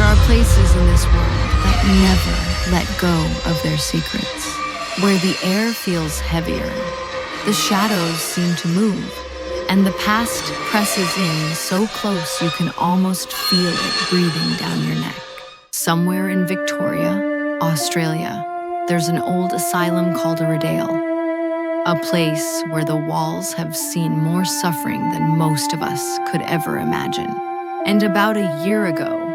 are places in this world that never let go of their secrets, where the air feels heavier, the shadows seem to move, and the past presses in so close you can almost feel it breathing down your neck. Somewhere in Victoria, Australia, there's an old asylum called Aradale, a place where the walls have seen more suffering than most of us could ever imagine. And about a year ago,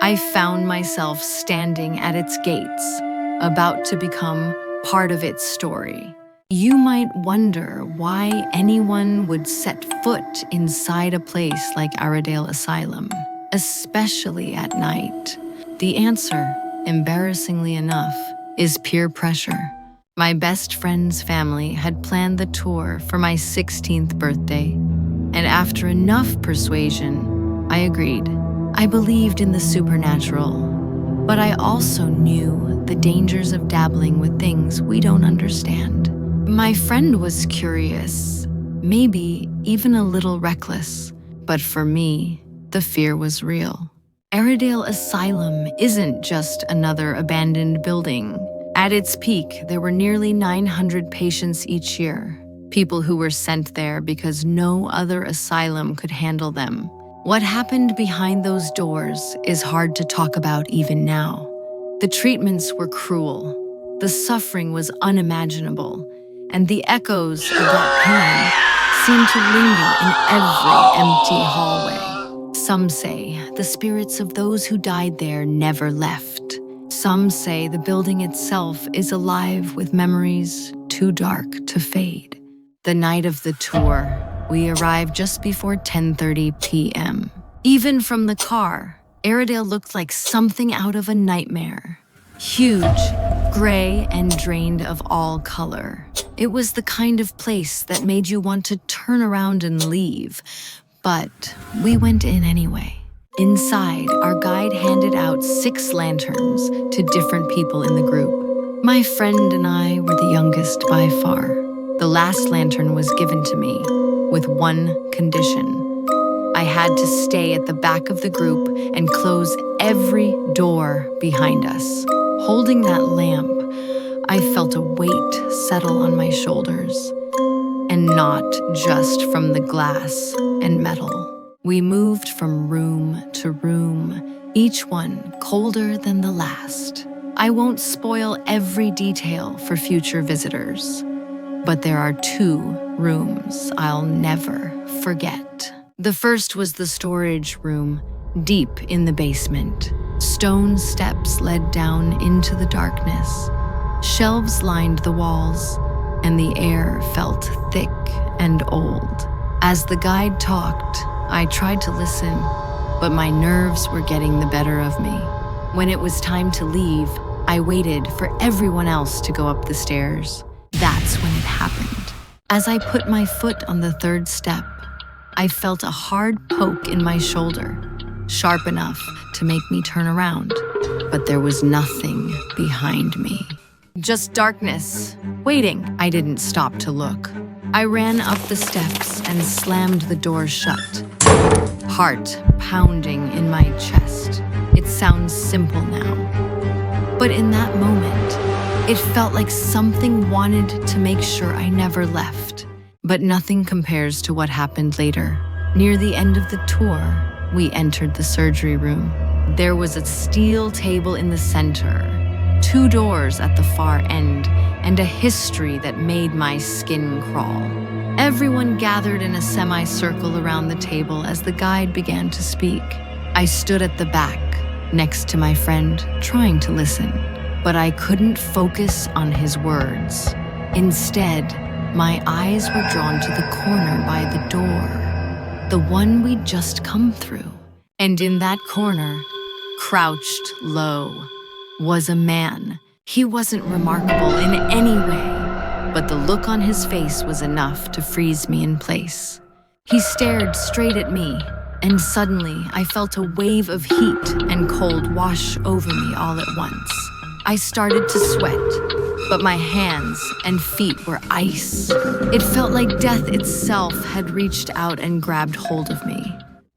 I found myself standing at its gates, about to become part of its story. You might wonder why anyone would set foot inside a place like Aradale Asylum, especially at night. The answer, embarrassingly enough, is peer pressure. My best friend's family had planned the tour for my 16th birthday, and after enough persuasion, I agreed. I believed in the supernatural, but I also knew the dangers of dabbling with things we don't understand. My friend was curious, maybe even a little reckless, but for me, the fear was real. Aradale Asylum isn't just another abandoned building. At its peak, there were nearly 900 patients each year, people who were sent there because no other asylum could handle them. What happened behind those doors is hard to talk about even now. The treatments were cruel, the suffering was unimaginable, and the echoes of that pain seemed to linger in every empty hallway. Some say the spirits of those who died there never left. Some say the building itself is alive with memories too dark to fade. The night of the tour, we arrived just before 10:30 p.m. Even from the car, Aradale looked like something out of a nightmare. Huge, gray, and drained of all color. It was the kind of place that made you want to turn around and leave, but we went in anyway. Inside, our guide handed out 6 lanterns to different people in the group. My friend and I were the youngest by far. The last lantern was given to me, with one condition. I had to stay at the back of the group and close every door behind us. Holding that lamp, I felt a weight settle on my shoulders, and not just from the glass and metal. We moved from room to room, each one colder than the last. I won't spoil every detail for future visitors, but there are 2 rooms I'll never forget. The first was the storage room, deep in the basement. Stone steps led down into the darkness. Shelves lined the walls, and the air felt thick and old. As the guide talked, I tried to listen, but my nerves were getting the better of me. When it was time to leave, I waited for everyone else to go up the stairs. That's when it happened. As I put my foot on the 3rd step, I felt a hard poke in my shoulder, sharp enough to make me turn around, but there was nothing behind me. Just darkness, waiting. I didn't stop to look. I ran up the steps and slammed the door shut, heart pounding in my chest. It sounds simple now, but in that moment, it felt like something wanted to make sure I never left. But nothing compares to what happened later. Near the end of the tour, we entered the surgery room. There was a steel table in the center, 2 doors at the far end, and a history that made my skin crawl. Everyone gathered in a semicircle around the table as the guide began to speak. I stood at the back, next to my friend, trying to listen, but I couldn't focus on his words. Instead, my eyes were drawn to the corner by the door, the one we'd just come through. And in that corner, crouched low, was a man. He wasn't remarkable in any way, but the look on his face was enough to freeze me in place. He stared straight at me, and suddenly I felt a wave of heat and cold wash over me all at once. I started to sweat, but my hands and feet were ice. It felt like death itself had reached out and grabbed hold of me.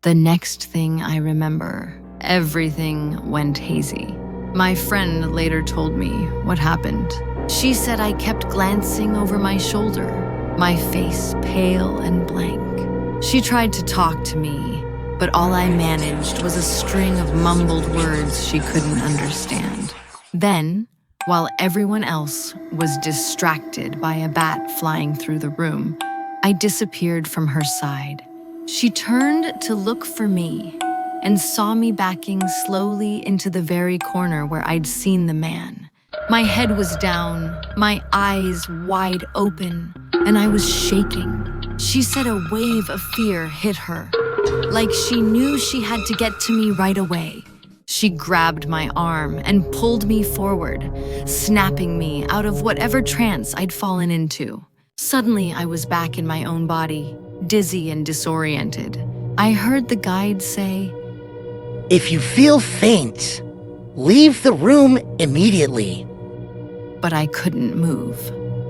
The next thing I remember everything went hazy. My friend later told me what happened. She said I kept glancing over my shoulder, my face pale and blank. She tried to talk to me, but all I managed was a string of mumbled words she couldn't understand. Then, while everyone else was distracted by a bat flying through the room, I disappeared from her side. She turned to look for me and saw me backing slowly into the very corner where I'd seen the man. My head was down, my eyes wide open, and I was shaking. She said a wave of fear hit her, like she knew she had to get to me right away. She grabbed my arm and pulled me forward, snapping me out of whatever trance I'd fallen into. Suddenly, I was back in my own body, dizzy and disoriented. I heard the guide say, "If you feel faint, leave the room immediately." But I couldn't move.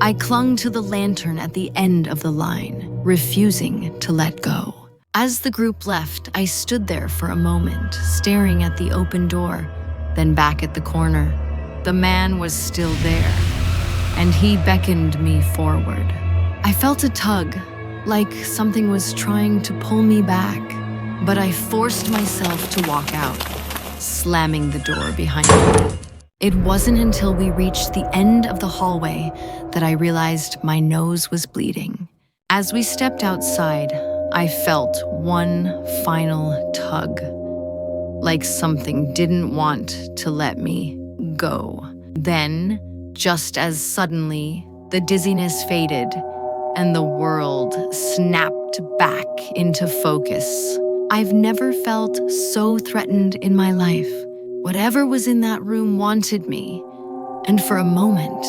I clung to the lantern at the end of the line, refusing to let go. As the group left, I stood there for a moment, staring at the open door, then back at the corner. The man was still there, and he beckoned me forward. I felt a tug, like something was trying to pull me back, but I forced myself to walk out, slamming the door behind me. It wasn't until we reached the end of the hallway that I realized my nose was bleeding. As we stepped outside, I felt one final tug, like something didn't want to let me go. Then, just as suddenly, the dizziness faded and the world snapped back into focus. I've never felt so threatened in my life. Whatever was in that room wanted me, and for a moment,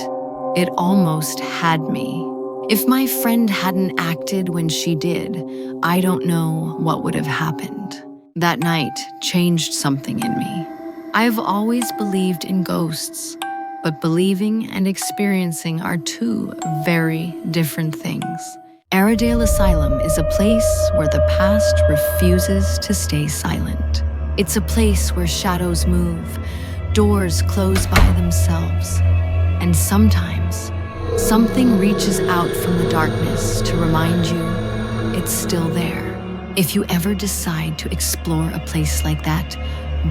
it almost had me. If my friend hadn't acted when she did, I don't know what would have happened. That night changed something in me. I've always believed in ghosts, but believing and experiencing are two very different things. Aradale Asylum is a place where the past refuses to stay silent. It's a place where shadows move, doors close by themselves, and sometimes something reaches out from the darkness to remind you it's still there. If you ever decide to explore a place like that,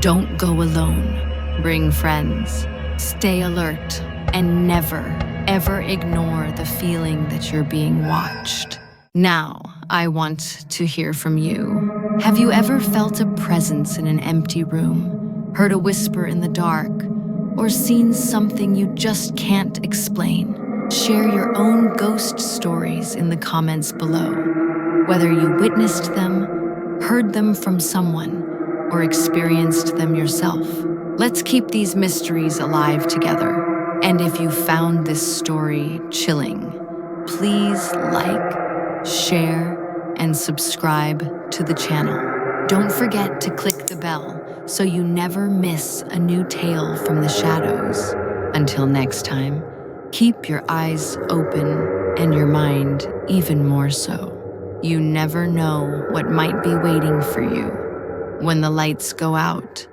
don't go alone. Bring friends, stay alert, and never, ever ignore the feeling that you're being watched. Now, I want to hear from you. Have you ever felt a presence in an empty room, heard a whisper in the dark, or seen something you just can't explain? Share your own ghost stories in the comments below. Whether you witnessed them, heard them from someone, or experienced them yourself. Let's keep these mysteries alive together. And if you found this story chilling, please like, share, and subscribe to the channel. Don't forget to click the bell so you never miss a new tale from the shadows. Until next time, keep your eyes open and your mind even more so. You never know what might be waiting for you when the lights go out